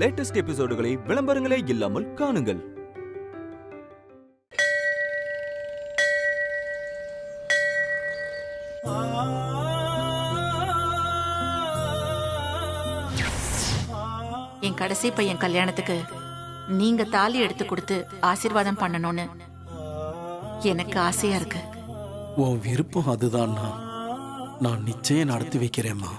Latest எபிசோடுகளை விளம்பரங்களே இல்லாமல் காணுங்கள். என் கடைசி பையன் கல்யாணத்துக்கு நீங்க தாலி எடுத்து கொடுத்து ஆசீர்வாதம் பண்ணணும்னு எனக்கு ஆசையா இருக்கு. உன் விருப்பம் அதுதான்னா நான் நிச்சயம் நடத்தி வைக்கிறேம்மா.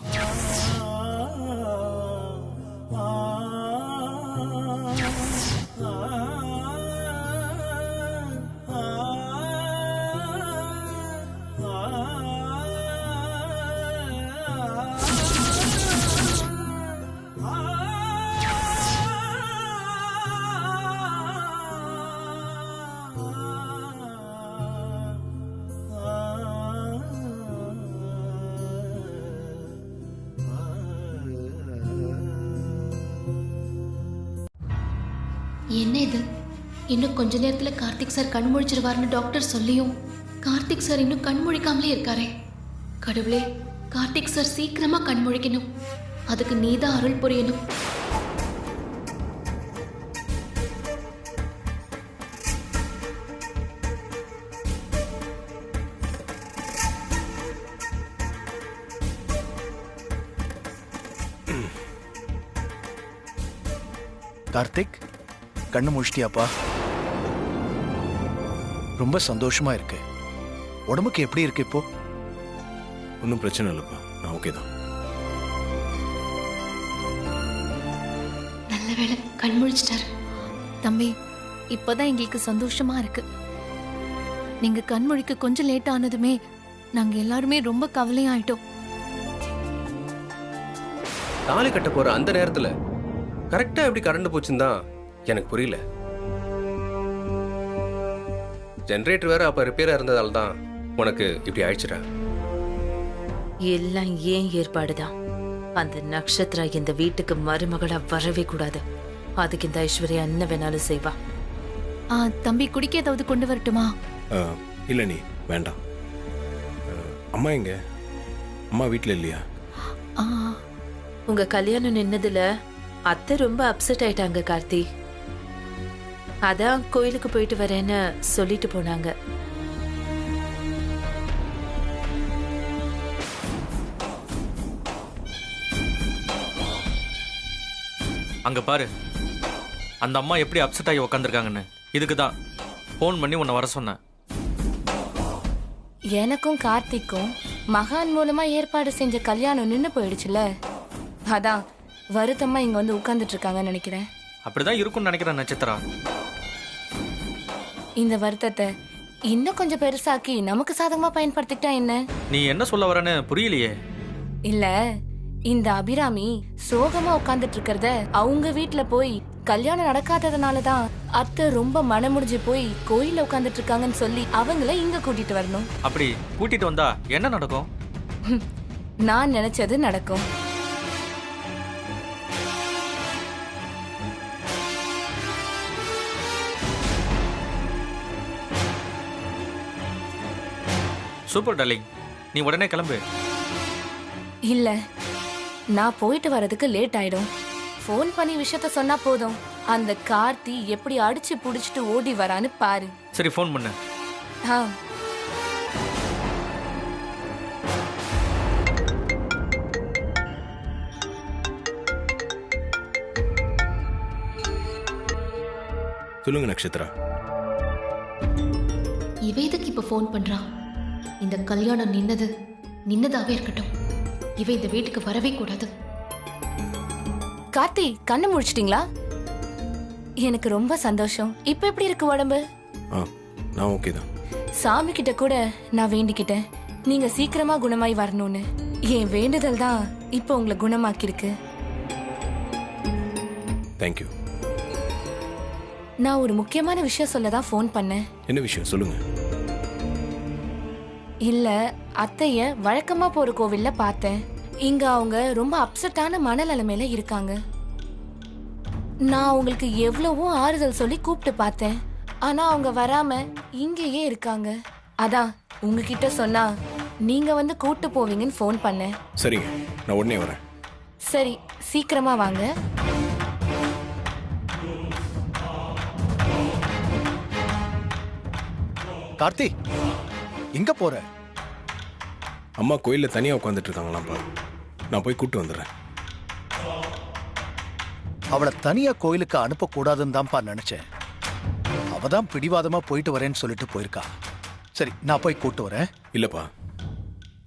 என்ன இது? இன்னும் கொஞ்ச நேரத்துல கார்த்திக் சார் கண் முழிச்சிருவாருன்னு டாக்டர் சொல்லியும் கார்த்திக் சார் இன்னும் கண் முழிக்காமலே இருக்காரே. கடவுளே, கார்த்திக் சார் சீக்கிரமா கண் முழிக்கணும். அதுக்கு நீதான் அருள் புரியணும். கார்த்திக், கண்ணு முழிச்சிட்டியாப்பா? ரொம்ப சந்தோஷமா இருக்கு. உடம்புக்கு எப்படி இருக்கு இப்போ? ஒன்றும் பிரச்சனை இல்லைப்பா, நான் ஓகே தான். நல்ல வேளை கண் முழிச்சிட்டாரு. தம்பி, இப்பதான் எங்களுக்கு சந்தோஷமா இருக்கு. நீங்க கண்மொழிக்கு கொஞ்சம் லேட் ஆனதுமே நாங்க எல்லாருமே ரொம்ப கவலையாயிட்டோம். தாலி கட்ட போற அந்த நேரத்துல கரெக்டா எப்படி கரண்ட் போச்சுன்னு தான் எனக்கு புரியல. ஜெனரேட்டர் வேற அப்ப ரிப்பேரா இருந்ததால தான் உனக்கு இப்படி ஆயிடுச்சுடா. எல்லாம் ஏன் ஏற்பாடுதான். அந்த நட்சத்திரா இந்த வீட்டுக்கு மருமகளா வரவே கூடாது. அதுக்கு இந்த ஐஸ்வர்யா என்ன வேணாலும் செய்வா. தம்பி, குடிக்க ஏதாவது கொண்டு வரட்டுமா? இல்லை, நீ வேண்டாம். அம்மா எங்க? அம்மா வீட்டில் இல்லையா? உங்க கல்யாணம் நின்னதுல அத்தை ரொம்ப அப்செட் ஆயிட்டாங்க கார்த்தி. அதான் கோயிலுக்கு போயிட்டு வரேன்னு சொல்லிட்டு போனாங்க. அங்க பாரு, அந்த அம்மா எப்படி அப்செட் ஆகி உக்காந்துருக்காங்கன்னு. இதுக்கு தான் ஃபோன் பண்ணி உன்னை வர சொன்னேன். எனக்கும் கார்த்திக்கும் மகான் மூலமா ஏற்பாடு செஞ்ச கல்யாணம் நின்னு போயிடுச்சுல, அதான் வருத்தமா இங்க வந்து உட்கார்ந்துட்டு இருக்காங்கன்னு நினைக்கிறேன். அப்படிதான் இருக்கும்னு நினைக்கிறேன் நட்சத்திரா. இந்த வருத்தத்தை இன்னும் கொஞ்சம் பெருசாக்கி நமக்கு சாதகமா பயன்படுத்திக்கிட்டா என்ன? நீ என்ன சொல்ல வரன்னு புரியலையே. இல்ல, இந்த அபிராமி சோகமா உட்கார்ந்துட்டு இருக்கிறத அவங்க வீட்டுல போய் கல்யாணம் நடக்காததுனாலதான் அத்தை ரொம்ப மனமுடிஞ்சு போய் கோயில உட்கார்ந்துட்டு இருக்காங்கன்னு சொல்லி அவங்கள இங்க கூட்டிட்டு வரணும். அப்படி கூட்டிட்டு வந்தா என்ன நடக்கும்? நான் நினைச்சது நடக்கும். சூப்பர் டார்லிங், நீ உடனே கிளம்பு. இல்ல, நான் போயிட்டு வரதுக்கு லேட் ஆயிடும். ஃபோன் பண்ணி விஷயத்த சொன்னா போதும். அந்த கார்த்தி எப்படி அடிச்சு புடிச்சிட்டு ஓடி வரான்னு பாரு. சரி, ஃபோன் பண்ணு. சொல்லுங்க நட்சத்திரா. இவ எதுக்கு இப்ப ஃபோன் பண்றா? இந்த கல்யாணம் நின்னதாவே இருக்கட்டும். இவ இந்த வீட்டுக்கு வரவே கூடாது. கார்த்தி, கண்ணு முடிச்சிட்டீங்களா? எனக்கு ரொம்ப சந்தோஷம். இப்ப எப்படி இருக்கு உடம்பு? நான் ஓகே தான். சாமி கிட்ட கூட நான் வேண்டிக்கிட்டேன் நீங்க சீக்கிரமா குணமாய் வரணும்னு. என் வேண்டுதல் தான் இப்ப உங்களை குணமாக்கி இருக்கு. தேங்க்யூ. நான் ஒரு முக்கியமான விஷயம் சொல்லதான் ஃபோன் பண்ணேன். என்ன விஷயம் சொல்லுங்க. இல்ல, அத்தைய வழக்கமா போற கோவில்ல பார்த்தேன். இங்க அவங்க ரொம்ப அப்செட்டான மனநிலைமையில இருக்காங்க. நான் உங்களுக்கு எவ்வளவோ ஆறுதல் சொல்லி கூப்பிட்டு பார்த்தேன். ஆனா அவங்க வராம இங்கேயே இருக்காங்க. அதான் உங்ககிட்ட சொன்னா நீங்க வந்து கூட்டு போவீங்கன்னு ஃபோன் பண்ணேன். சரிங்க, நான் உடனே வரேன். சரி, சீக்கிரமா வாங்க. கார்த்தி எங்க போற? அம்மா கோயிலில் தனியாக உட்காந்துட்டு இருக்காங்களாம்ப்பா. நான் போய் கூப்பிட்டு வந்துடுறேன். அவளை தனியா கோயிலுக்கு அனுப்பக்கூடாதுன்னு தான்ப்பா நினைச்சேன். அவ தான் பிடிவாதமா போயிட்டு வரேன்னு சொல்லிட்டு போயிருக்கா. சரி, நான் போய் கூப்பிட்டு வரேன். இல்லைப்பா,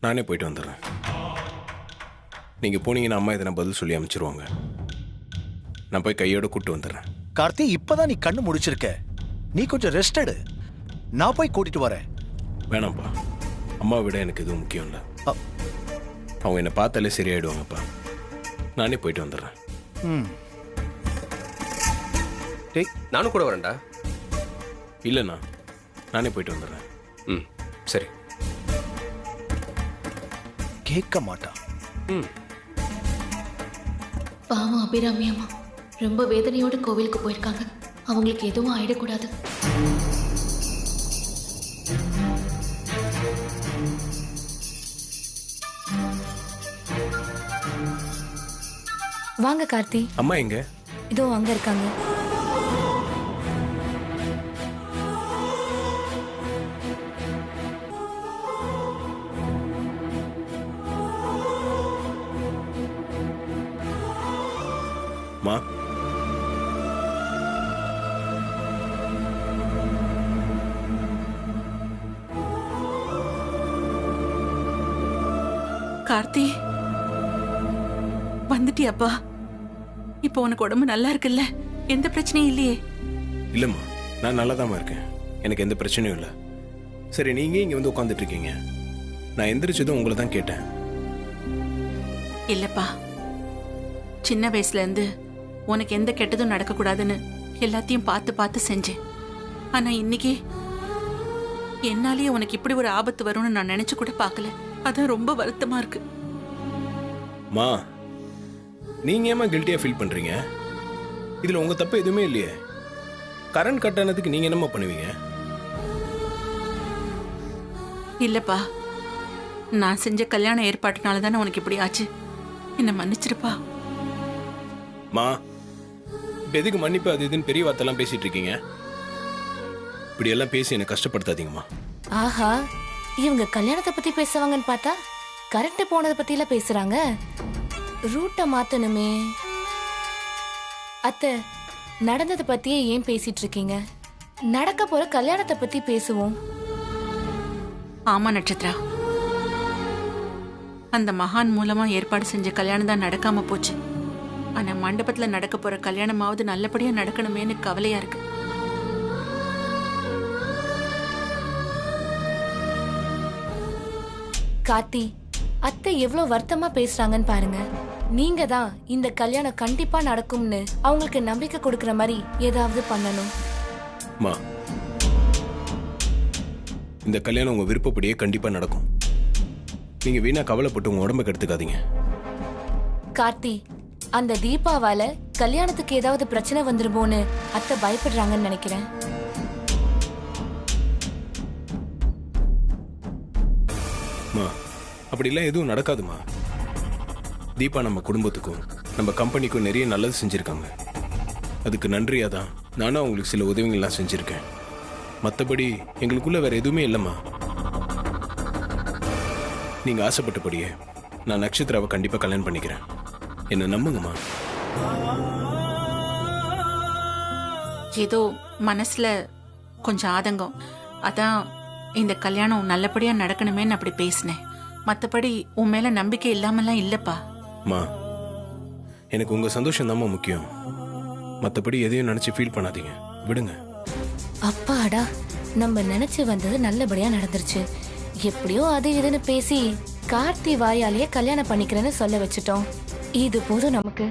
நானே போயிட்டு வந்துடுறேன். நீங்கள் போனீங்கன்னா அம்மா எதனா பதில் சொல்லி அமைச்சிருவாங்க. நான் போய் கையோட கூப்பிட்டு வந்துடுறேன். கார்த்தி, இப்பதான் நீ கண்ணு முடிச்சிருக்க. நீ கொஞ்சம் ரெஸ்ட் எடு. நான் போய் கூட்டிட்டு வரேன். வேணாம்ப்பா, அம்மாவை விட எனக்கு எதுவும் முக்கியம் இல்லை. அவங்க என்னை பார்த்தாலே சரியாயிடுவாங்கப்பா. நானே போயிட்டு வந்துடுறேன். ம். டேய், நானும் கூட வரேன்டா. இல்லைண்ணா, நானே போயிட்டு வந்துடுறேன். ம், சரி. கேட்க மாட்டான். ம். பாவம் அபிராமி அம்மா ரொம்ப வேதனையோட கோவிலுக்கு போயிருக்காங்க. அவங்களுக்கு எதுவும் ஆயிடக்கூடாது. வாங்க கார்த்தி. அம்மா எங்க? இதோ அங்க இருக்காங்க. மா, கார்த்தி, வந்துட்டியாப்பா? இப்போ உனக்கு உடம்பு நல்லா இருக்குல்ல? எந்த பிரச்சனையும் இல்லையே? இல்லைம்மா, நான் நல்லா இருக்கேன். எனக்கு எந்த பிரச்சனையும் இல்லை. சரி, நீங்க இங்கே வந்து உட்காந்துட்டு இருக்கீங்க. நான் எந்திரிச்சதும் உங்களை தான் கேட்டேன். இல்லப்பா, சின்ன வயசுல இருந்து உனக்கு எந்த கெட்டதும் நடக்கக்கூடாதுன்னு எல்லாத்தையும் பார்த்து பார்த்து செஞ்சேன். ஆனா இன்னைக்கு என்னாலேயே உனக்கு இப்படி ஒரு ஆபத்து வரும்னு நான் நினைச்சு கூட பார்க்கல. அதான் ரொம்ப வருத்தமா இருக்கு. மா, நீங்க ஏமா கில்ட்டியா ஃபீல் பண்றீங்க? இதுல உங்க தப்பு எதுவுமே இல்லையே. கரண்ட் கட்டானதுக்கு நீங்க என்னமா பண்ணுவீங்க? இல்லப்பா, நான் செஞ்ச கல்யாண ஏற்பாட்டுனால தானே உனக்கு இப்படி ஆச்சு. என்ன மன்னிச்சிருப்பா. மா, இப்ப எதுக்கு மன்னிப்பு அது இதுன்னு பெரிய வார்த்தைலாம் பேசிட்டு இருக்கீங்க? இப்படி எல்லாம் பேசி என்னை கஷ்டப்படுத்தாதீங்கம்மா. ஆஹா, இவங்க கல்யாணத்தை பத்தி பேசுவாங்கன்னு பார்த்தா கரண்ட் போனதை பத்தி எல்லாம் பேசுறாங்க. ரூட்டை மாத்தணுமே. அத்தை, நடந்ததை பத்தியே ஏன் பேசிட்டு இருக்கீங்க? நடக்க போற கல்யாணத்தை பத்தி பேசுவோம். ஆமா நட்சத்திரா, அந்த மகான் மூலமா ஏற்பாடு செஞ்ச கல்யாணம் தான் நடக்காம போச்சு. ஆனா மண்டபத்துல நடக்க போற கல்யாணமாவது நல்லபடியா நடக்கணுமேன்னு கவலையா இருக்கு. கார்த்தி, அத்தை எவ்வளவு வருத்தமா பேசுறாங்கன்னு பாருங்க. நீங்க தான் இந்த கல்யாணம் கண்டிப்பா நடக்கும்னு அவங்களுக்கு நம்பிக்கை கொடுக்கற மாதிரி ஏதாவது பண்ணணும். மா, இந்த கல்யாணம் உங்க விருப்பப்படியே கண்டிப்பா நடக்கும். நீங்க வீணா கவலைப்பட்டு உங்க உடம்புக்கு எடுத்துக்காதீங்க. கார்த்தி, அந்த தீபாவால கல்யாணத்துக்கு ஏதாவது பிரச்சனை வந்துருமோன்னு அத்தை பயப்படுறாங்கன்னு நினைக்கிறேன். மா, அப்படிலாம் எதுவும் நடக்காதுமா. தீபா நம்ம குடும்பத்துக்கும் நம்ம கம்பெனிக்கும் நிறைய நல்லது செஞ்சிருக்காங்க. அதுக்கு நன்றியா தான் நானும் அவங்களுக்கு சில உதவிகள்லாம் செஞ்சிருக்கேன். மற்றபடி எங்களுக்குள்ள வேற எதுவுமே இல்லைம்மா. நீங்க ஆசைப்பட்டபடியே நான் நட்சத்திராவை கண்டிப்பா கல்யாணம் பண்ணிக்கிறேன். என்ன நம்புங்கம்மா. ஏதோ மனசுல கொஞ்சம் ஆதங்கம். அதான் இந்த கல்யாணம் நல்லபடியா நடக்கணுமேன்னு அப்படி பேசினேன். மத்தபடி உன் மேல நம்பிக்கை இல்லாமலாம் இல்லப்பா. மா, எனக்கு உங்க சந்தோஷம் தான்மா முக்கியம். மற்றபடி எதையும் நினைச்சு ஃபீல் பண்ணாதீங்க, விடுங்க. அப்பாடா, நம்ம நினைச்சு வந்தது நல்லபடியா நடந்துருச்சு. எப்படியோ அது இதுன்னு பேசி கார்த்தி வாயாலேயே கல்யாணம் பண்ணிக்கிறேன்னு சொல்ல வச்சுட்டோம். இது போதும் நமக்கு.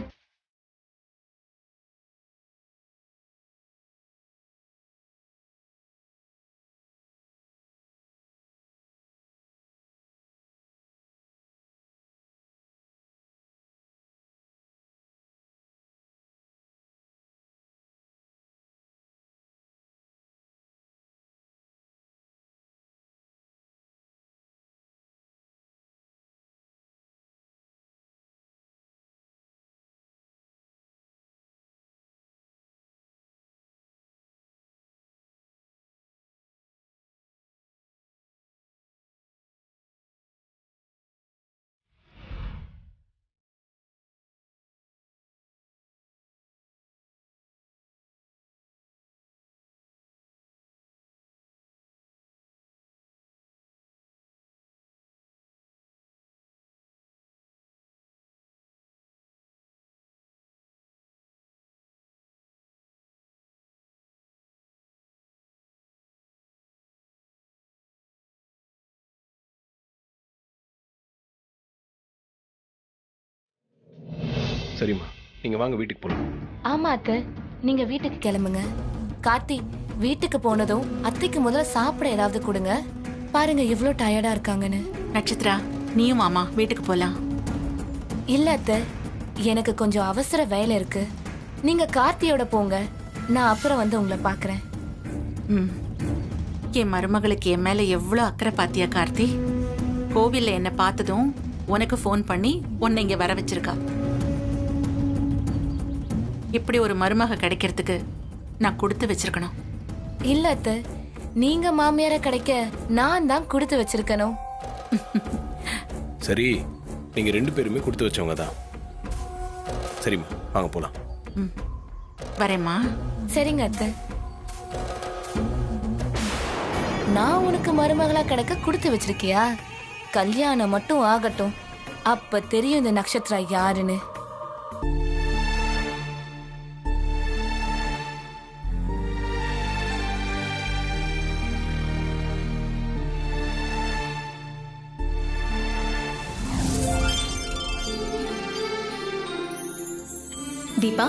சரிம்மா, நீங்க வாங்க வீட்டுக்கு போலாம். ஆமா அத்தை, நீங்க வீட்டுக்கு கிளம்புங்க. கார்த்தி வீட்டுக்கு போனதும் அத்தைக்கு முதல்ல சாப்பிட ஏதாவது கொடுங்க. பாருங்க எவ்வளவு டயர்டா இருக்காங்கன்னு. நட்சத்திரா, நீயும் மாமா வீட்டுக்கு போலாம். இல்ல அத்தை, எனக்கு கொஞ்சம் அவசர வேலை இருக்கு. நீங்க கார்த்தியோட போங்க, நான் அப்புறம் வந்து உங்களை பாக்குறேன். என் மருமகளுக்கு என் மேல எவ்வளவு அக்கறை பாத்தியா கார்த்தி? கோவில்ல என்ன பார்த்ததும் உனக்கு ஃபோன் பண்ணி உன்னை இங்க வர வச்சிருக்கா. இப்படி ஒரு மருமக கிடைக்கிறதுக்கு நான் கொடுத்து வச்சிருக்கணும். இல்ல அத்தை, நீங்க மாமியார கிடைக்க நான் தான் கொடுத்து வச்சிருக்கணும். சரி, நீங்க 2 பேருமே கொடுத்து வச்சவங்க தான். சரிம்மா, வாங்க போலாம். வரேம்மா. சரிங்க அத்தை. நான் உனக்கு மருமகளா கிடைக்க கொடுத்து வச்சிருக்கியா? கல்யாணம் மட்டும் ஆகட்டும், அப்ப தெரியும் இந்த நட்சத்திரா யாருன்னு. தீபா,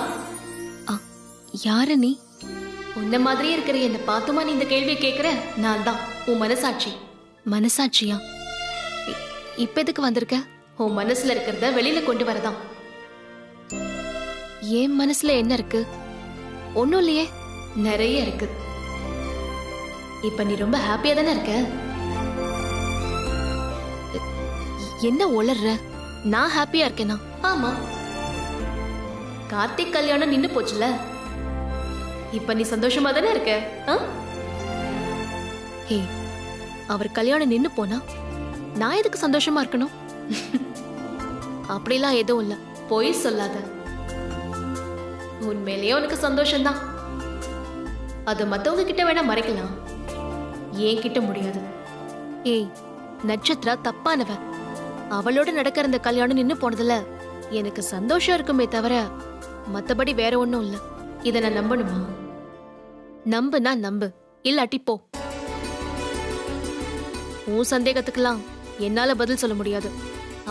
யாரு நீ? உன்ன மாதிரியே இருக்கிற என்ன பார்த்துமா நீ இந்த கேள்வியை கேட்கிற? நான் தான் உன் மனசாட்சி. மனசாட்சியா? இப்ப எதுக்கு வந்திருக்க? உன் மனசுல இருக்கிறத வெளியில கொண்டு வரதான். என் மனசுல என்ன இருக்கு? ஒன்னும் இல்லையே, நிறைய இருக்கு. இப்ப நீ ரொம்ப ஹாப்பியா தானே இருக்க? என்ன உளர்ற? நான் ஹாப்பியா இருக்கேனா? ஆமா, கார்த்திக் கல்யாணம் நின்னு போச்சுல, இப்ப நீ சந்தோஷமா தானே இருக்க? ஹே, அவர் கல்யாணம் நின்னு போனா நான் எதுக்கு சந்தோஷமா இருக்கணும்? அப்படிலாம் எதுவும் இல்ல, போய் சொல்லாத. உண்மையிலேயே உனக்கு சந்தோஷம்தான். அது மத்தவங்க கிட்ட வேணா மறைக்கலாம், ஏன் கிட்ட முடியாது. ஏய், நட்சத்திரா தப்பானவ. அவளோட நடக்கிற இந்த கல்யாணம் நின்னு போனதுல எனக்கு சந்தோஷம் இருக்குமே தவிர மத்தபடி வேற ஒண்ணும் இல்ல. இத நான் நம்பணுமா? நம்புனா நம்பு, இல்லாட்டி போ. உன் சந்தேகத்துக்கெல்லாம் என்னால பதில் சொல்ல முடியாது.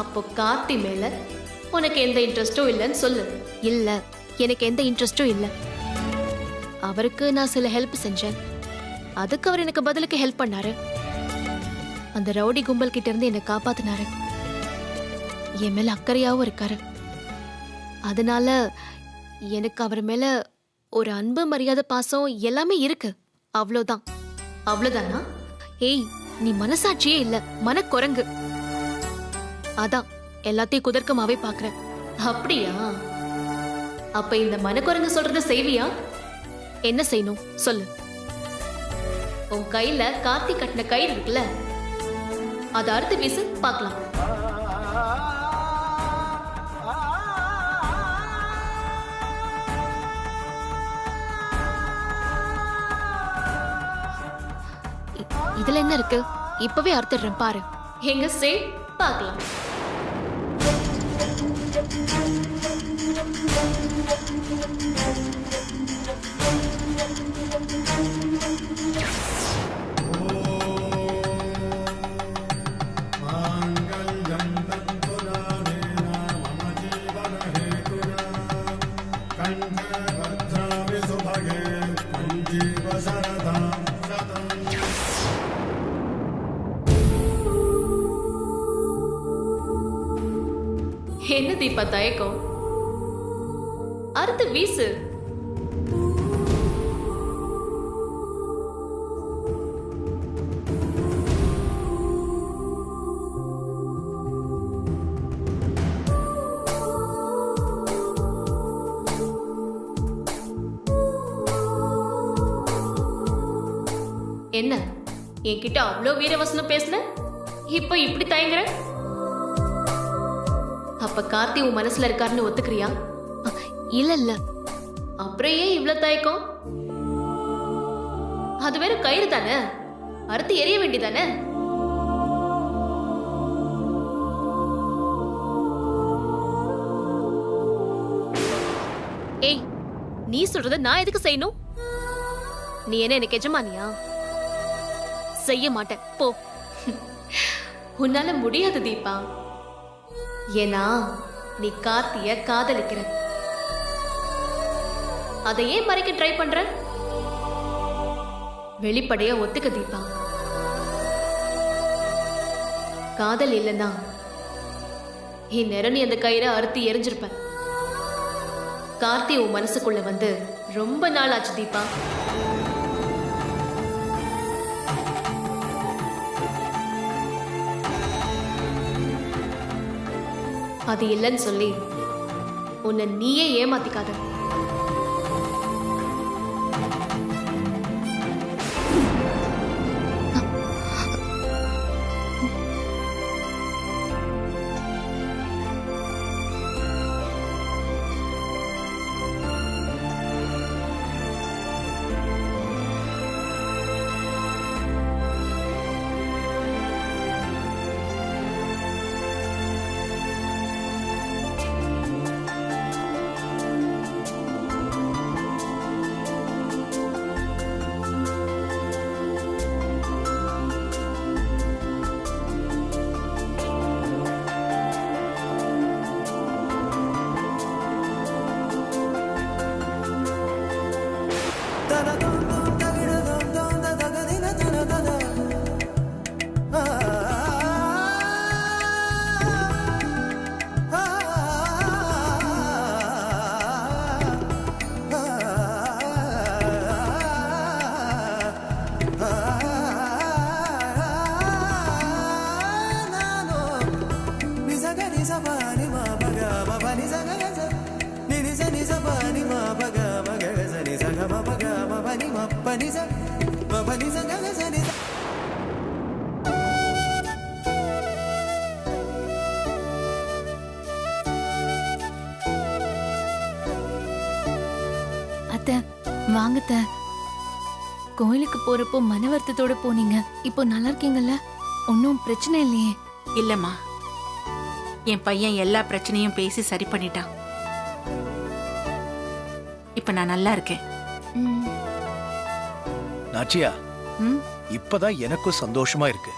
அப்போ கார்த்தி மேல உனக்கு எந்த இன்ட்ரெஸ்டும் இல்லைன்னு சொல்லு. இல்ல, எனக்கு எந்த இன்ட்ரெஸ்டும் இல்ல. அவருக்கு நான் சில ஹெல்ப் செஞ்சேன், அதுக்கு அவர் எனக்கு பதிலுக்கு ஹெல்ப் பண்ணாரு. அந்த ரவுடி கும்பல் கிட்ட இருந்து என்னை காப்பாத்தினாரு. என் மேல அக்கறையாவும் இருக்காரு. அதனால எனக்கு அவர் மேல ஒரு அன்பு, மரியாதை, பாசம் எல்லாமே இருக்கு. அவ்வளவுதான். அவ்வளவுதானா? ஏய், நீ மனசாட்சியே இல்ல, மனக்குரங்கு. அதான் எல்லாத்தையும் குதர்க்கமாவே பாக்குற. அப்படியா? அப்ப இந்த மனக்குரங்கு சொல்றத செய்வியா? என்ன செய்யணும் சொல்லு. உன் கையில கார்த்தி கட்டின கயிறு இருக்குல்ல, அதை அறுத்து வீசு பார்க்கலாம். இதுல என்ன இருக்கு? இப்பவே அறுத்துடுறேன் பாரு. எங்க சே பார்க்கலாம். என்ன தீபா தயக்கம்? அறுத்து வீசு. என்ன என்கிட்ட அவ்வளோ வீரவசனம் பேசுன, இப்ப இப்படி தயங்குற? அப்ப கார்த்தி உன் மனசுல இருக்காருன்னு ஒத்துக்கிறியா? இல்ல இல்ல. அப்புறம் ஏன் இவ்வளவு தயக்கம்? அது வேற கயிறு தானே, அறுத்து எரிய வேண்டிதானே? ஏய், நீ சொல்றத நான் எதுக்கு செய்யணும்? நீ என்ன எனக்கு எஜமானியா? செய்ய மாட்டேன், போ. உன்னால முடியாது தீபா. ஏன்னா நீ கார்த்திய காதலிக்கிற. அதை ஏன் மறைக்க ட்ரை பண்ற? வெளிப்படையா ஒத்துக்க தீபா. காதல் இல்லைன்னா இந்நேரம் நீ அந்த கயிறை அறுத்து எரிஞ்சிருப்ப. கார்த்தி உன் மனசுக்குள்ள வந்து ரொம்ப நாள் ஆச்சு தீபா. அது இல்லைன்னு சொல்லி உன்னை நீயே ஏமாத்திக்காத. அத்தை வாங்கத்த. கோயிலுக்கு போறப்போ மன வருத்தத்தோட போனீங்க. இப்போ நல்லா இருக்கீங்கல்ல? ஒன்னும் பிரச்சனை இல்லையே? இல்லம்மா, என் பையன் எல்லா பிரச்சனையும் பேசி சரி பண்ணிட்டான். இப்ப நான் நல்லா இருக்கேன். நாச்சியா, ம்? இப்பதான் எனக்கும் சந்தோஷமா இருக்கு.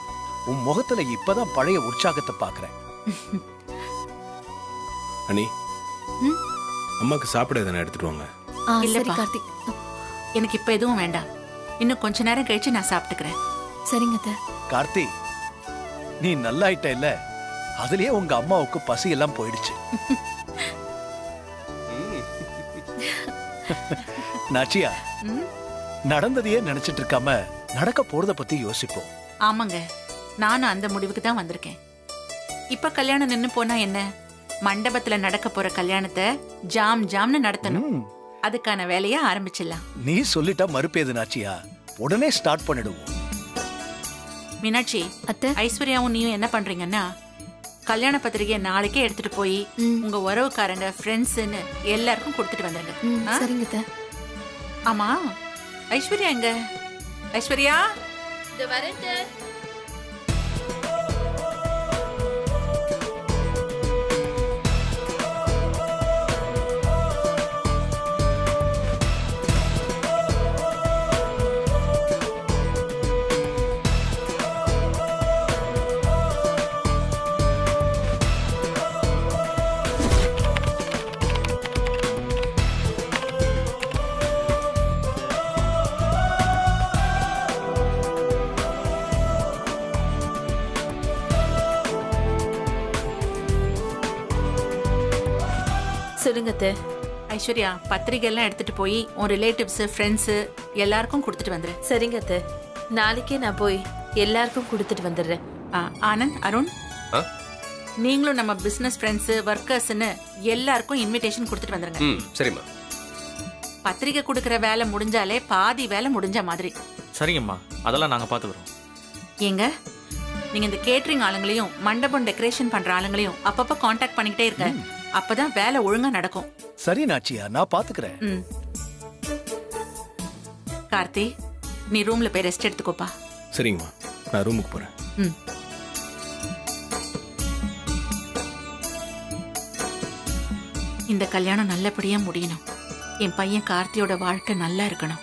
உன் முகத்துல இப்பதான் பழைய உற்சாகத்தை பாக்குறேன். அனி, ம்? அம்மாக்கு சாப்பிட எதனா எடுத்துட்டு வாங்க. சரி இல்லப்பா. கார்த்திக். எனக்கு இப்ப எதுவும் வேண்டாம். இன்னும் கொஞ்ச நேரம் கழிச்சு நான் சாப்பிட்டுக்கிறேன். சரிங்க அத்தை. கார்த்தி, நீ நல்லாயிட்ட இல்ல, அதுலயே உங்க அம்மாவுக்கு பசி எல்லாம் போயிடுச்சு. நாச்சியா, ம்? நடந்ததையே நினைச்சிட்டு இருக்காம நடக்க போறத பத்தி யோசிப்போம். ஆமாங்க, நானும் அந்த முடிவுக்கு தான் வந்திருக்கேன். இப்ப கல்யாணம் நின்னு போனா என்ன? மண்டபத்துல நடக்க போற கல்யாணத்தை ஜாம் ஜாம்னு நடத்தணும். ம், அதுக்கான வேலையை ஆரம்பிச்சிடலாம். நீ சொல்லிட்டா மறுப்பேது நாச்சியா. உடனே ஸ்டார்ட் பண்ணிடுவோம். மீனாட்சி, அத்தை. ஐஸ்வர்யாவும் நீயும் என்ன பண்றீங்கன்னா, கல்யாண பத்திரிகையை நாளைக்கே எடுத்துட்டு போய் உங்க உறவுக்காரங்க, ஃப்ரெண்ட்ஸ்னு எல்லாருக்கும் கொடுத்துட்டு வந்துருங்க. ஆ? சரிங்க அத்தை. ஆமா, ஐஸ்வர்யா எங்க? ஐஸ்வர்யா, சொல்லுங்க அத்தை. ஐஸ்வர்யா, பத்திரிகை எல்லாம் எடுத்துட்டு போய் உன் ரிலேட்டிவ்ஸ், ஃப்ரெண்ட்ஸ் எல்லாருக்கும் கொடுத்துட்டு வந்துரு. சரிங்க அத்தை, நாளைக்கே நான் போய் எல்லாருக்கும் கொடுத்துட்டு வந்துடுறேன். ஆனந்த், அருண், ஆ? நீங்களும் நம்ம பிசினஸ் ஃப்ரெண்ட்ஸ், ஒர்க்கர்ஸ்னு எல்லாருக்கும் இன்விடேஷன் கொடுத்துட்டு வந்துருங்க. ம் சரிம்மா. பத்திரிகை கொடுக்கற வேலை முடிஞ்சாலே பாதி வேலை முடிஞ்ச மாதிரி. சரிங்கம்மா, அதெல்லாம் நாங்கள் பார்த்துக்குறோம். ஏங்க, நீங்க இந்த கேட்டரிங் ஆளுங்களையும் மண்டபம் டெக்கரேஷன் பண்ற ஆளுங்களையும் அப்பப்ப காண்டாக்ட் பண்ணிக்கிட்டே இருக்க. அப்பதான் வேலை ஒழுங்கா நடக்கும். சரி நாச்சியா, நான் பாத்துக்கிறேன். ம். கார்த்தி, நீ ரூம்ல போய் ரெஸ்ட் எடுத்துக்கோப்பா. சரிங்கம்மா, நான் ரூமுக்கு போறேன். ம். இந்த கல்யாணம் நல்லபடியா முடியணும். என் பையன் கார்த்தியோட வாழ்க்கை நல்லா இருக்கணும்.